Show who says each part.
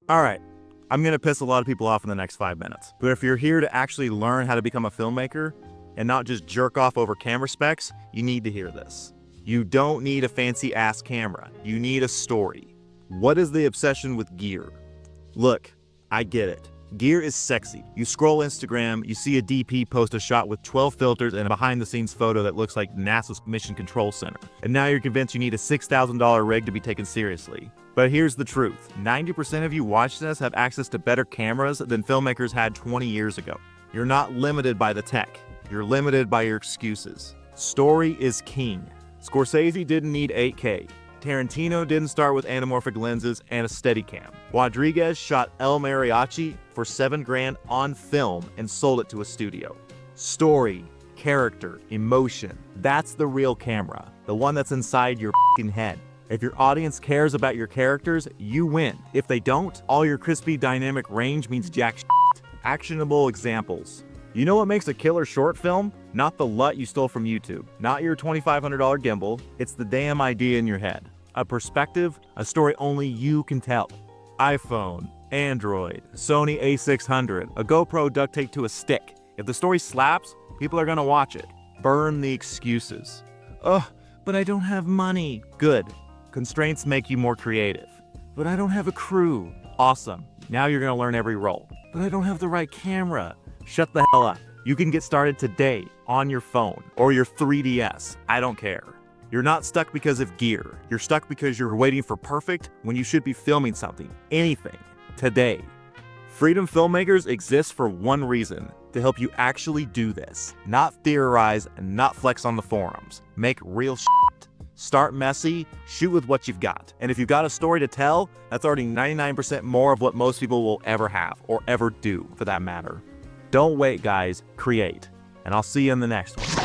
Speaker 1: All right, I'm gonna piss a lot of people off in the next 5 minutes. But if you're here to actually learn how to become a filmmaker and not just jerk off over camera specs, you need to hear this. You don't need a fancy ass camera. You need a story. What is the obsession with gear? Look, I get it. Gear is sexy. You scroll Instagram, you see a DP post a shot with 12 filters and a behind-the-scenes photo that looks like NASA's Mission Control Center. And now you're convinced you need a $6,000 rig to be taken seriously. But here's the truth. 90% of you watching this have access to better cameras than filmmakers had 20 years ago. You're not limited by the tech. You're limited by your excuses. Story is king. Scorsese didn't need 8K. Tarantino didn't start with anamorphic lenses and a Steadicam. Rodriguez shot El Mariachi for $7,000 on film and sold it to a studio. Story, character, emotion. That's the real camera. The one that's inside your f***ing head. If your audience cares about your characters, you win. If they don't, all your crispy dynamic range means jack shit. Actionable examples. You know what makes a killer short film? Not the LUT you stole from YouTube. Not your $2,500 gimbal. It's the damn idea in your head. A perspective, a story only you can tell. iPhone, Android, Sony a600, a GoPro duct taped to a stick. If the story slaps, people are gonna watch it. Burn the excuses. Ugh, but I don't have money. Good. Constraints make you more creative. But I don't have a crew. Awesome. Now you're gonna learn every role. But I don't have the right camera. Shut the hell up. You can get started today on your phone or your 3DS. I don't care. You're not stuck because of gear. You're stuck because you're waiting for perfect when you should be filming something, anything, today. Freedom Filmmakers exists for one reason, to help you actually do this. Not theorize and not flex on the forums. Make real shit. Start messy, shoot with what you've got. And if you've got a story to tell, that's already 99% more of what most people will ever have, or ever do, for that matter. Don't wait, guys. Create. And I'll see you in the next one.